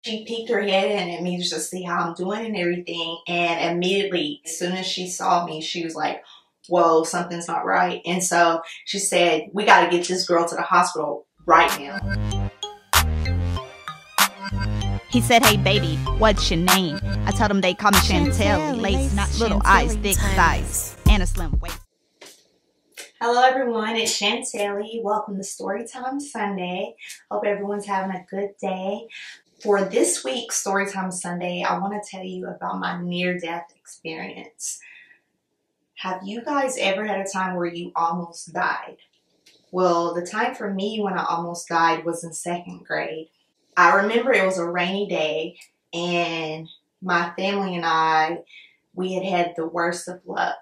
She peeked her head in at me just to see how I'm doing and everything. And immediately, as soon as she saw me, she was like, whoa, something's not right. And so she said, we got to get this girl to the hospital right now. He said, hey baby, what's your name? I told him they call me Chantelly. Lace, not little eyes, thick thighs, and a slim waist. Hello everyone, it's Chantelly. Welcome to Storytime Sunday. Hope everyone's having a good day. For this week's Storytime Sunday, I want to tell you about my near-death experience. Have you guys ever had a time where you almost died? Well, the time for me when I almost died was in 2nd grade. I remember it was a rainy day and my family and I, we had the worst of luck.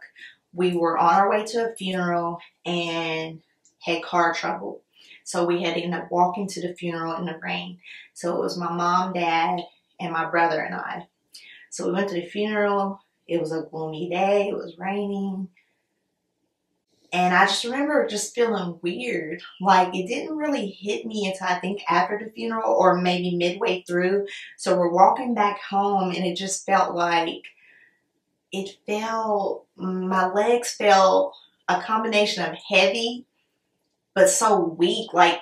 We were on our way to a funeral and had car trouble. So we had to end up walking to the funeral in the rain. So it was my mom, dad, and my brother and I. So we went to the funeral. It was a gloomy day. It was raining. And I just remember just feeling weird. Like it didn't really hit me until I think after the funeral or maybe midway through. So we're walking back home and it just felt like my legs felt a combination of heavy but so weak, like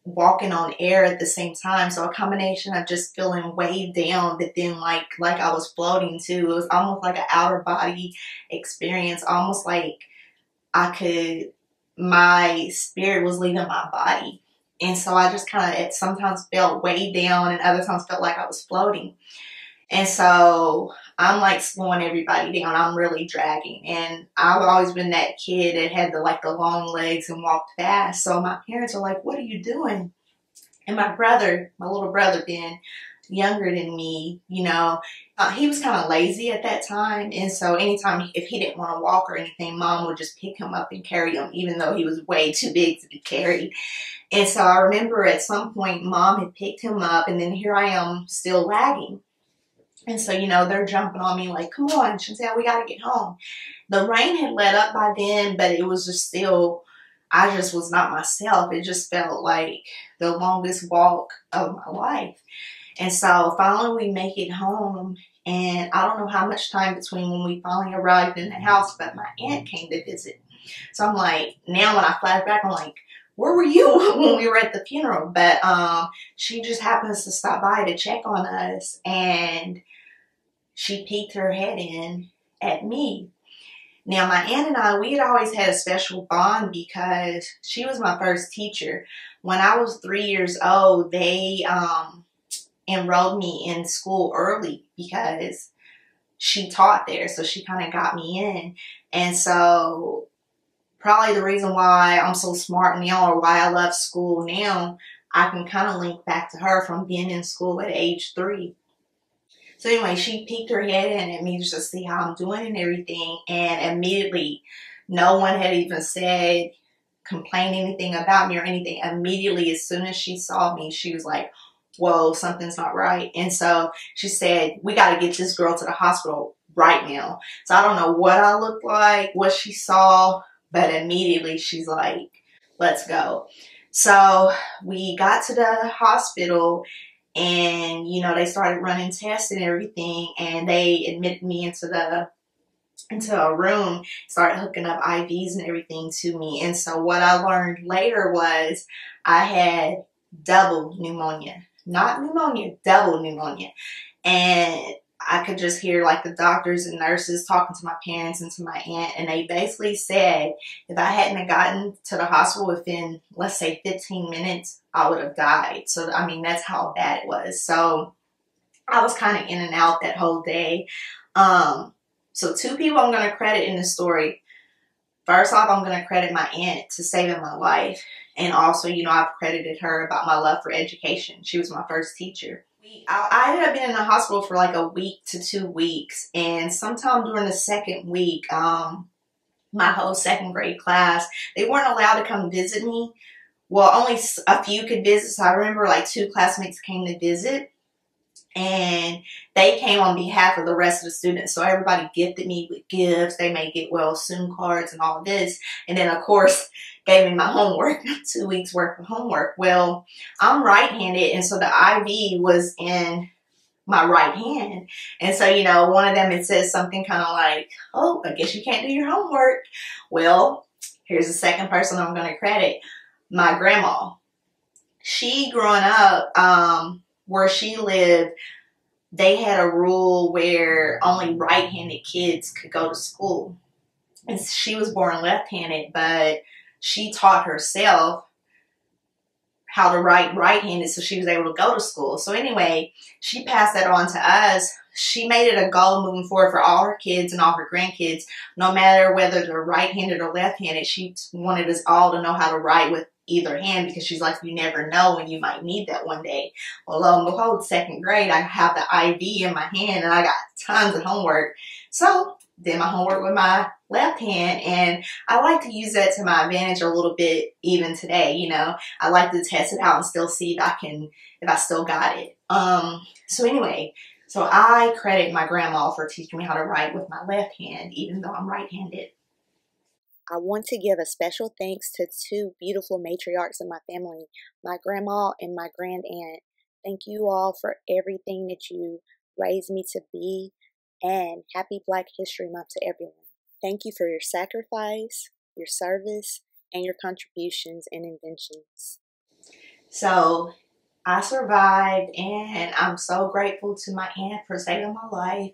walking on air at the same time. So a combination of just feeling weighed down, but then like I was floating too. It was almost like an outer body experience, almost like my spirit was leaving my body. And so I just kind of sometimes felt weighed down and other times felt like I was floating. And so I'm like slowing everybody down. I'm really dragging. And I've always been that kid that had the long legs and walked fast. So my parents are like, what are you doing? And my little brother, being younger than me, he was kind of lazy at that time. And so anytime if he didn't want to walk or anything, mom would just pick him up and carry him, even though he was way too big to be carried. And so I remember at some point mom had picked him up and then here I am still lagging. And so, they're jumping on me like, come on, Chantel, we got to get home. The rain had let up by then, but it was just still, I just was not myself. It just felt like the longest walk of my life. And so finally we make it home. And I don't know how much time between when we finally arrived in the house, but my aunt came to visit. So I'm like, now when I flash back, I'm like, where were you when we were at the funeral? But she just happens to stop by to check on us. And she peeked her head in at me. Now, my aunt and I, we had always had a special bond because she was my first teacher. When I was 3 years old, they enrolled me in school early because she taught there. So she kind of got me in. And so probably the reason why I'm so smart now or why I love school now, I can kind of link back to her from being in school at age 3. So anyway, she peeked her head in at me just to see how I'm doing and everything. And immediately, no one had even complained anything about me or anything. Immediately, as soon as she saw me, she was like, whoa, something's not right. And so she said, we got to get this girl to the hospital right now. So I don't know what I looked like, what she saw, but immediately she's like, let's go. So we got to the hospital. And, they started running tests and everything, and they admitted me into a room, started hooking up IVs and everything to me. And so what I learned later was I had double pneumonia. Not pneumonia, double pneumonia. And I could just hear the doctors and nurses talking to my parents and to my aunt, and they basically said if I hadn't gotten to the hospital within, let's say, 15 minutes, I would have died. So, I mean, that's how bad it was. So I was kind of in and out that whole day. So 2 people I'm going to credit in the story. First off, I'm going to credit my aunt to saving my life. And also, I've credited her about my love for education. She was my first teacher. I ended up being in the hospital for a week to 2 weeks, and sometime during the 2nd week, my whole 2nd grade class, they weren't allowed to come visit me. Well, only a few could visit, so I remember 2 classmates came to visit, And they came on behalf of the rest of the students. So everybody gifted me with gifts. They may get SUM cards and all of this. And then, of course, gave me my homework, 2 weeks worth of homework. Well, I'm right-handed, and so the IV was in my right hand. And so, you know, one of them, it says something kind of like, oh, I guess you can't do your homework. Well, here's the second person I'm going to credit. My grandma. She, growing up, where she lived, they had a rule where only right-handed kids could go to school. And she was born left-handed, but she taught herself how to write right-handed, so she was able to go to school. So anyway, she passed that on to us. She made it a goal moving forward for all her kids and all her grandkids, no matter whether they're right-handed or left-handed. She wanted us all to know how to write with either hand, because she's like, you never know when you might need that one day. Well, lo and behold, second grade, I have the IV in my hand and I got tons of homework. So did my homework with my left hand, and I like to use that to my advantage a little bit even today. You know, I like to test it out and still see if I still got it. So anyway, so I credit my grandma for teaching me how to write with my left hand, even though I'm right-handed. I want to give a special thanks to two beautiful matriarchs in my family, my grandma and my grandaunt. Thank you all for everything that you raised me to be, and happy Black History Month to everyone. Thank you for your sacrifice, your service, and your contributions and inventions. So I survived, and I'm so grateful to my aunt for saving my life.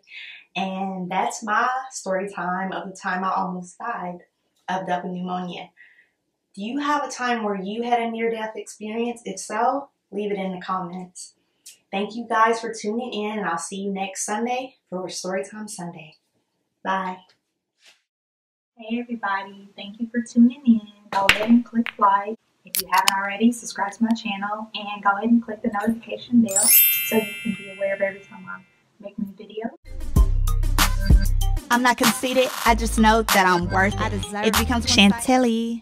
And that's my story time of the time I almost died of double pneumonia. Do you have a time where you had a near-death experience? If so, leave it in the comments. Thank you guys for tuning in, and I'll see you next Sunday for Storytime Sunday. Bye. Hey everybody, thank you for tuning in. Go ahead and click like. If you haven't already, subscribe to my channel and go ahead and click the notification bell so you can be aware of every time I make new videos. I'm not conceited, I just know that I'm worth it. It becomes Chantilly.